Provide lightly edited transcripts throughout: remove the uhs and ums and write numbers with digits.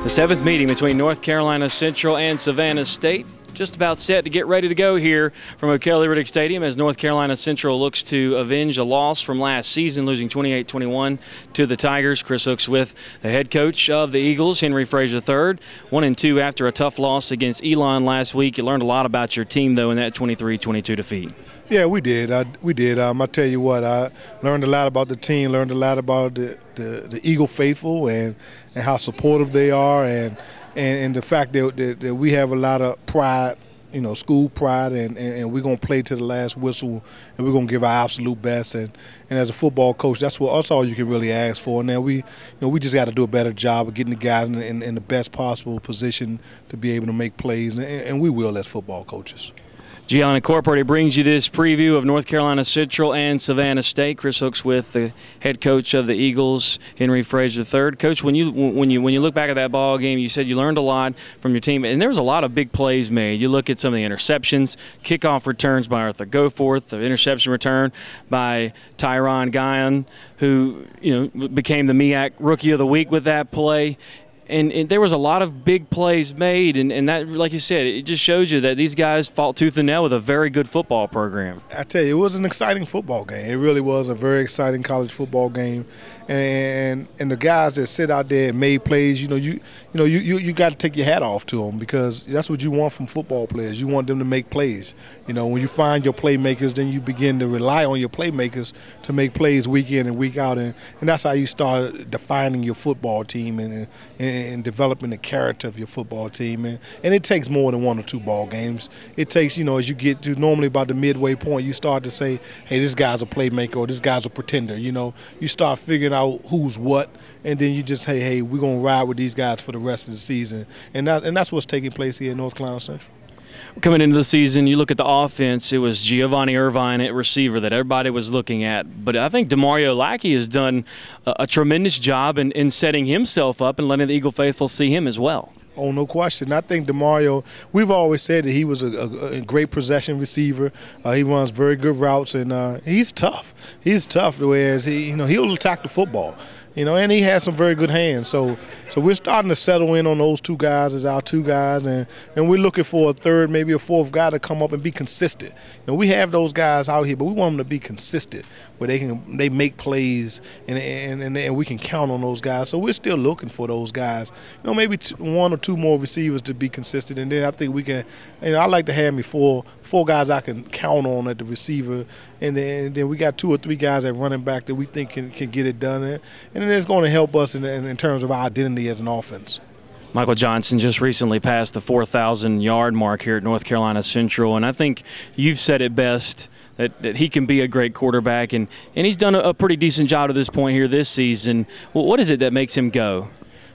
The seventh meeting between North Carolina Central and Savannah State just about set to get ready to go here from O'Kelly-Riddick Stadium as North Carolina Central looks to avenge a loss from last season, losing 28-21 to the Tigers. Chris Hooks with the head coach of the Eagles, Henry Frazier III, 1-2 after a tough loss against Elon last week. You learned a lot about your team, though, in that 23-22 defeat. Yeah, we did. I tell you what, I learned a lot about the team, learned a lot about the Eagle faithful and how supportive they are, and the fact that we have a lot of pride, you know, school pride, and we're going to play to the last whistle, and we're going to give our absolute best. And as a football coach, that's all you can really ask for. And then we just got to do a better job of getting the guys in the best possible position to be able to make plays, and we will as football coaches. Gianna Incorporated brings you this preview of North Carolina Central and Savannah State. Chris Hooks with the head coach of the Eagles, Henry Frazier III. Coach, when you look back at that ball game, you said you learned a lot from your team, and there was a lot of big plays made. You look at some of the interceptions, kickoff returns by Arthur Goforth, the interception return by Tyron Guyon, who became the MEAC Rookie of the Week with that play. And there was a lot of big plays made, and that, like you said, it just shows you that these guys fought tooth and nail with a very good football program. I tell you, it was an exciting football game. It really was a very exciting college football game, and the guys that sit out there and made plays, you got to take your hat off to them, because that's what you want from football players. You want them to make plays. When you find your playmakers, then you begin to rely on your playmakers to make plays week in and week out, and that's how you start defining your football team and developing the character of your football team. And it takes more than one or two ball games. It takes, as you get to normally about the midway point, you start to say, hey, this guy's a playmaker or this guy's a pretender. You start figuring out who's what, and then you just say, hey, we're going to ride with these guys for the rest of the season. And that's what's taking place here at North Carolina Central. Coming into the season, you look at the offense, it was Giovanni Irvine at receiver that everybody was looking at. But I think Demario Lackey has done a tremendous job in setting himself up and letting the Eagle faithful see him as well. Oh, no question. I think Demario, we've always said that he was a great possession receiver. He runs very good routes, and he's tough. He's tough, whereas he'll attack the football. And he has some very good hands. So we're starting to settle in on those two guys as our two guys, and we're looking for a third, maybe a fourth guy to come up and be consistent. We have those guys out here, but we want them to be consistent, where they make plays, and we can count on those guys. So we're still looking for those guys. Maybe one or two more receivers to be consistent, and then I think we can. I like to have me four guys I can count on at the receiver, and then we got two or three guys at running back that we think can get it done, and then it's going to help us in terms of our identity as an offense. Michael Johnson just recently passed the 4,000-yard mark here at North Carolina Central, and I think you've said it best that he can be a great quarterback, and he's done a pretty decent job to this point here this season. Well, what is it that makes him go?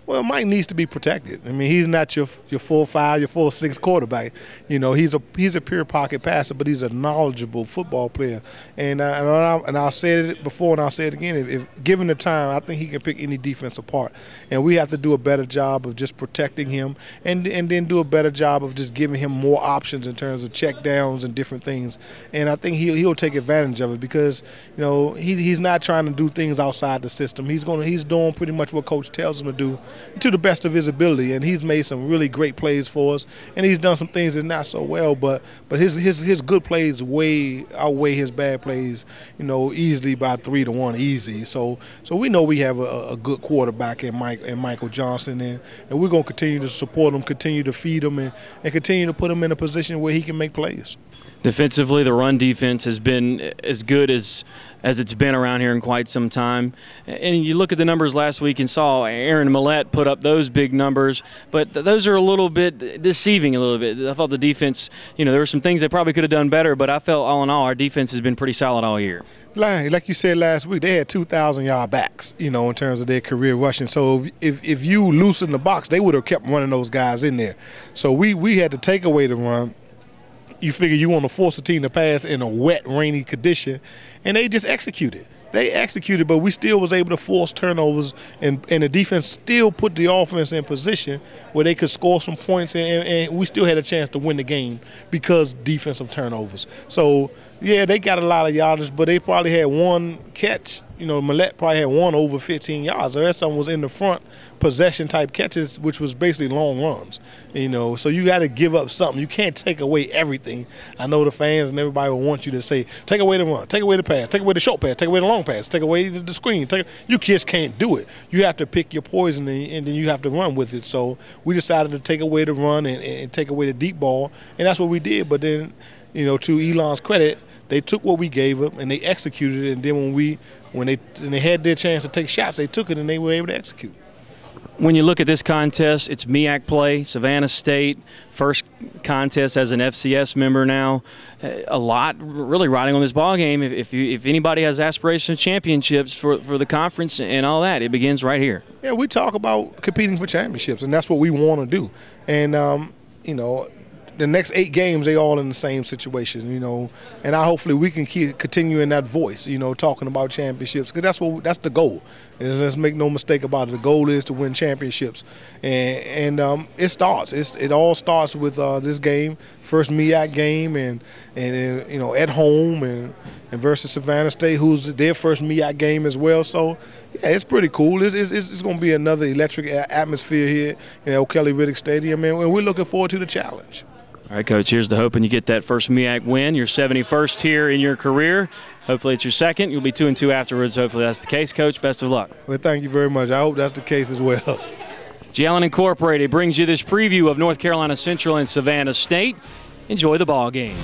Well, Mike needs to be protected. He's not your 4-5, your 4-6 quarterback. He's a pure pocket passer, but he's a knowledgeable football player. And I said it before, and I'll say it again. If given the time, I think he can pick any defense apart. And we have to do a better job of just protecting him, and then do a better job of just giving him more options in terms of check downs and different things. And I think he'll take advantage of it, because he's not trying to do things outside the system. He's doing pretty much what Coach tells him to do, to the best of his ability, and he's made some really great plays for us, and he's done some things that not so well, but his good plays outweigh his bad plays, easily by 3-1 easy. So we know we have a good quarterback in Michael Johnson, and we're going to continue to support him, continue to feed him, and continue to put him in a position where he can make plays. Defensively, the run defense has been as good as it's been around here in quite some time. And you look at the numbers last week and saw Aaron Millette put up those big numbers, but those are a little bit deceiving a little bit. I thought the defense, there were some things they probably could have done better, but I felt all in all our defense has been pretty solid all year. Like you said last week, they had 2,000-yard backs, in terms of their career rushing. So if you loosen the box, they would have kept running those guys in there. So we had to take away the run. You figure you want to force a team to pass in a wet, rainy condition, and they just executed. They executed, but we still was able to force turnovers, and the defense still put the offense in position where they could score some points, and we still had a chance to win the game because defensive turnovers. So, yeah, they got a lot of yardage, but they probably had one catch, Millette probably had one over 15 yards. The rest of them was in the front possession type catches, which was basically long runs. So you got to give up something. You can't take away everything. I know the fans and everybody will want you to say, take away the run, take away the pass, take away the short pass, take away the long pass, take away the screen. You just can't do it. You have to pick your poison and then you have to run with it. So we decided to take away the run and take away the deep ball, and that's what we did. But then, to Elon's credit, they took what we gave them and they executed it. And then when they had their chance to take shots, they took it and they were able to execute. When you look at this contest, it's MEAC play, Savannah State, first contest as an FCS member now. A lot really riding on this ball game. If anybody has aspirations of championships for the conference and all that, it begins right here. Yeah, we talk about competing for championships, and that's what we want to do. And the next 8 games, they all in the same situation, and hopefully we can continue in that voice, talking about championships, because that's the goal. And let's make no mistake about it. The goal is to win championships, and it all starts with this game, first MEAC game, and at home and versus Savannah State, who's their first MEAC game as well. So yeah, it's pretty cool. It's going to be another electric atmosphere here in O'Kelly Riddick Stadium, and we're looking forward to the challenge. All right, Coach, here's to hoping you get that first MEAC win, your 71st here in your career. Hopefully it's your second. You'll be 2-2 afterwards. Hopefully that's the case, Coach. Best of luck. Well, thank you very much. I hope that's the case as well. Allen Incorporated brings you this preview of North Carolina Central and Savannah State. Enjoy the ball game.